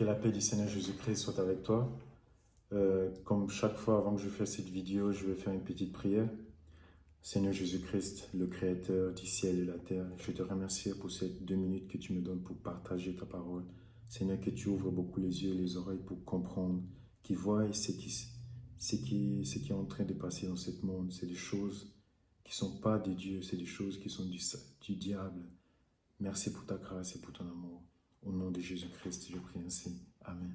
Que la paix du Seigneur Jésus-Christ soit avec toi. Comme chaque fois avant que je fasse cette vidéo, je vais faire une petite prière. Seigneur Jésus-Christ, le Créateur du ciel et de la terre, je te remercie pour ces 2 minutes que tu me donnes pour partager ta parole. Seigneur, que tu ouvres beaucoup les yeux et les oreilles pour comprendre, qu'ils voient ce qui est en train de passer dans ce monde. C'est des choses qui ne sont pas de Dieu, c'est des choses qui sont du diable. Merci pour ta grâce et pour ton amour. Au nom de Jésus-Christ, je prie ainsi. Amen.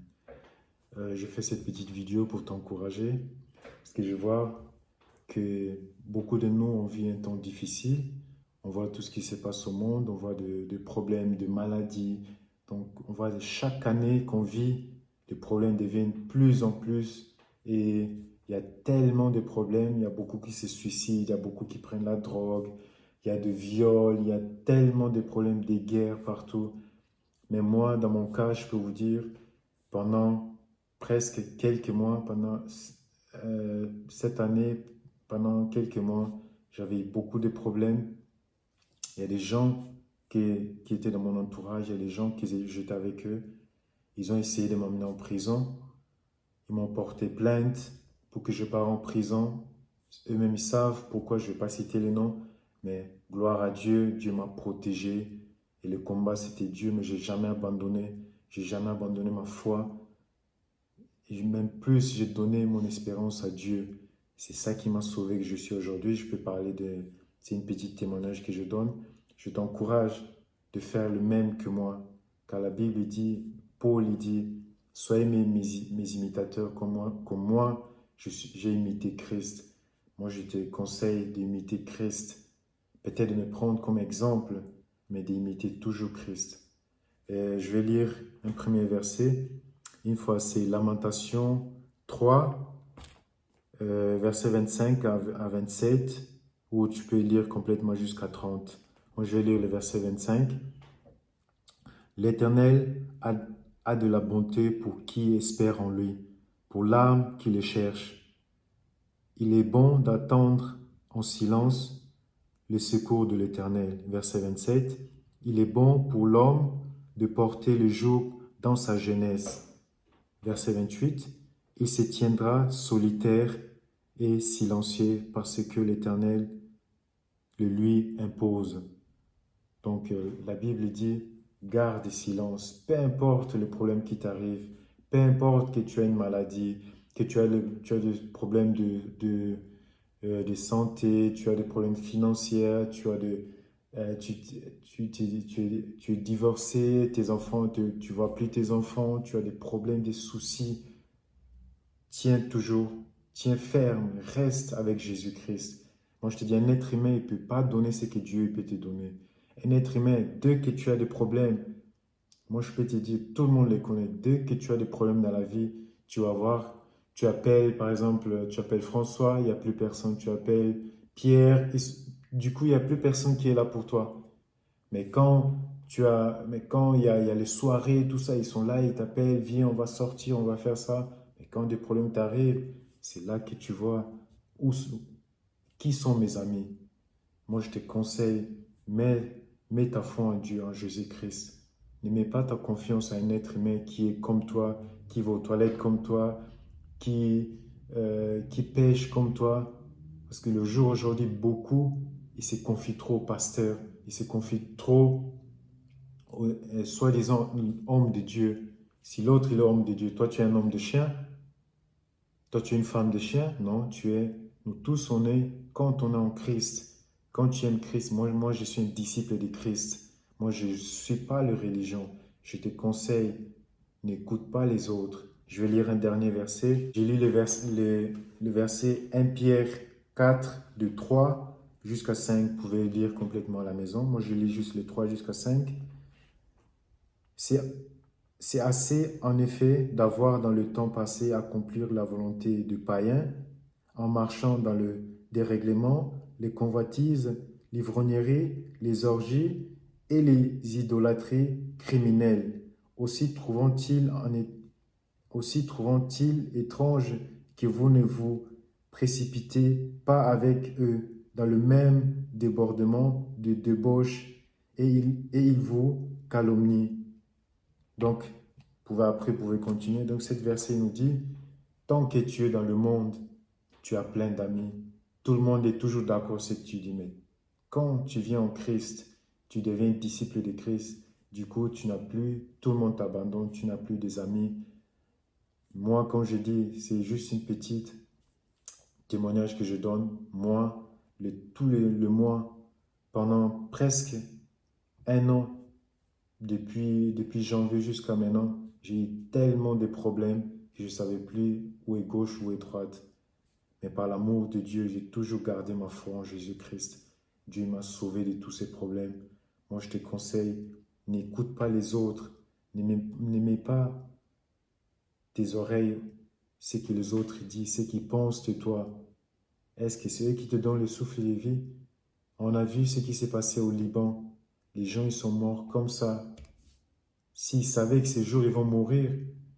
Je fais cette petite vidéo pour t'encourager, parce que je vois que beaucoup de nous, on vit un temps difficile. On voit tout ce qui se passe au monde, on voit des problèmes, de maladies. Donc, on voit que chaque année qu'on vit, les problèmes deviennent de plus en plus. Et il y a tellement de problèmes, il y a beaucoup qui se suicident, il y a beaucoup qui prennent la drogue, il y a des viols, il y a tellement de problèmes, des guerres partout. Mais moi, dans mon cas, je peux vous dire, pendant presque quelques mois, pendant cette année, pendant quelques mois, j'avais beaucoup de problèmes. Il y a des gens qui étaient dans mon entourage, il y a des gens qui j'étais avec eux. Ils ont essayé de m'emmener en prison. Ils m'ont porté plainte pour que je parte en prison. Eux-mêmes, ils savent pourquoi je ne vais pas citer les noms. Mais gloire à Dieu, Dieu m'a protégé. Et le combat, c'était Dieu, mais je n'ai jamais abandonné. Je n'ai jamais abandonné ma foi. Et même plus, j'ai donné mon espérance à Dieu. C'est ça qui m'a sauvé, que je suis aujourd'hui. Je peux parler de... C'est une petite témoignage que je donne. Je t'encourage de faire le même que moi. Car la Bible dit, Paul il dit, soyez mes imitateurs comme moi j'ai imité Christ. Moi, je te conseille d'imiter Christ. Peut-être de me prendre comme exemple, mais d'imiter toujours Christ. Et je vais lire un premier verset. Une fois, c'est Lamentation 3, verset 25 à 27, où tu peux lire complètement jusqu'à 30. Moi, je vais lire le verset 25. L'Éternel a de la bonté pour qui espère en lui, pour l'âme qui le cherche. Il est bon d'attendre en silence le secours de l'Éternel. Verset 27. Il est bon pour l'homme de porter le joug dans sa jeunesse. Verset 28. Il se tiendra solitaire et silencieux parce que l'Éternel le lui impose. Donc la Bible dit, garde silence, peu importe le problème qui t'arrive, peu importe que tu as une maladie, que tu as des problèmes de santé, tu as des problèmes financiers, tu es divorcé, tes enfants, tu ne vois plus tes enfants, tu as des problèmes, des soucis. Tiens toujours, tiens ferme, reste avec Jésus-Christ. Moi, je te dis, un être humain, il ne peut pas donner ce que Dieu peut te donner. Un être humain, dès que tu as des problèmes, moi, je peux te dire, tout le monde les connaît. Dès que tu as des problèmes dans la vie, tu vas voir, tu appelles, par exemple, tu appelles François, il n'y a plus personne. Tu appelles Pierre, du coup, il n'y a plus personne qui est là pour toi. Mais quand il y a les soirées, tout ça, ils sont là, ils t'appellent, viens, on va sortir, on va faire ça. Mais quand des problèmes t'arrivent, c'est là que tu vois qui sont mes amis. Moi, je te conseille, mets ta foi en Dieu, en Jésus-Christ. Ne mets pas ta confiance à un être humain qui est comme toi, qui va aux toilettes comme toi, qui pêche comme toi. Parce que le jour aujourd'hui, beaucoup, ils se confient trop au pasteur, ils se confient trop au soi-disant homme de Dieu. Si l'autre est homme de Dieu, toi tu es un homme de chien, toi tu es une femme de chien, non, nous tous on est, quand on est en Christ, quand tu aimes Christ, moi je suis un disciple de Christ, moi je ne suis pas la religion, je te conseille, n'écoute pas les autres. Je vais lire un dernier verset. J'ai lu le verset 1 Pierre 4, de 3 jusqu'à 5. Vous pouvez lire complètement à la maison. Moi, je lis juste les 3 jusqu'à 5. C'est assez, en effet, d'avoir dans le temps passé accomplir la volonté du païen en marchant dans le dérèglement, les convoitises, l'ivrognerie, les orgies et les idolâtries criminelles. Aussi trouvant-il étrange que vous ne vous précipitez pas avec eux dans le même débordement de débauche et ils vous calomnient. Donc, Après, vous pouvez continuer. Donc, cette verset nous dit, tant que tu es dans le monde, tu as plein d'amis. Tout le monde est toujours d'accord sur ce que tu dis, mais quand tu viens en Christ, tu deviens disciple de Christ. Du coup, tu n'as plus, tout le monde t'abandonne, tu n'as plus des amis. Moi, comme je dis, c'est juste une petite témoignage que je donne. Moi, le mois, pendant presque un an, depuis janvier jusqu'à maintenant, j'ai eu tellement de problèmes que je ne savais plus où est gauche, où est droite. Mais par l'amour de Dieu, j'ai toujours gardé ma foi en Jésus-Christ. Dieu m'a sauvé de tous ces problèmes. Moi, je te conseille, n'écoute pas les autres. N'aimez pas tes oreilles, ce que les autres disent, ce qu'ils pensent de toi. Est-ce que c'est eux qui te donnent le souffle de vie? On a vu ce qui s'est passé au Liban. Les gens, ils sont morts comme ça. S'ils savaient que ces jours, ils vont mourir,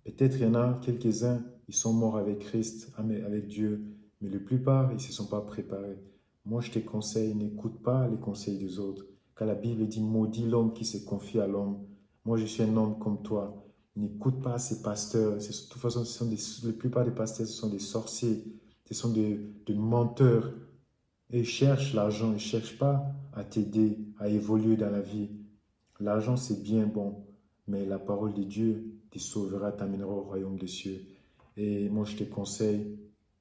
peut-être il y en a quelques-uns, ils sont morts avec Christ, avec Dieu, mais la plupart, ils ne se sont pas préparés. Moi, je te conseille, n'écoute pas les conseils des autres. Car la Bible dit, maudit l'homme qui se confie à l'homme. Moi, je suis un homme comme toi. N'écoute pas ces pasteurs. De toute façon, la plupart des pasteurs, ce sont des sorciers, ce sont des menteurs. Et ils cherchent l'argent, ils ne cherchent pas à t'aider, à évoluer dans la vie. L'argent, c'est bien bon, mais la parole de Dieu te sauvera, t'amènera au royaume des cieux. Et moi, je te conseille,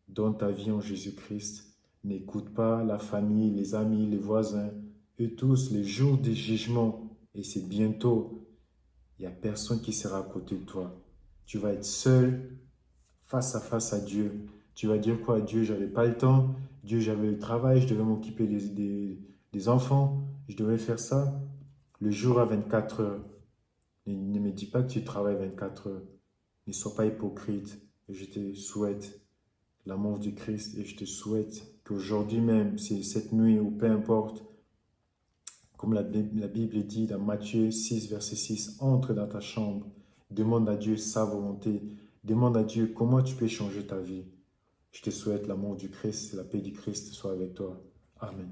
donne ta vie en Jésus-Christ. N'écoute pas la famille, les amis, les voisins. Eux tous, les jours du jugement, et c'est bientôt, il n'y a personne qui sera à côté de toi. Tu vas être seul, face à Dieu. Tu vas dire quoi à Dieu? J'avais pas le temps. Dieu, j'avais le travail, je devais m'occuper des enfants. Je devais faire ça. Le jour à 24 heures. Ne me dis pas que tu travailles 24 heures. Ne sois pas hypocrite. Je te souhaite l'amour du Christ et je te souhaite qu'aujourd'hui même, c'est cette nuit ou peu importe, comme la Bible dit dans Matthieu 6, verset 6, entre dans ta chambre, demande à Dieu sa volonté, demande à Dieu comment tu peux changer ta vie. Je te souhaite l'amour du Christ et la paix du Christ soit avec toi. Amen.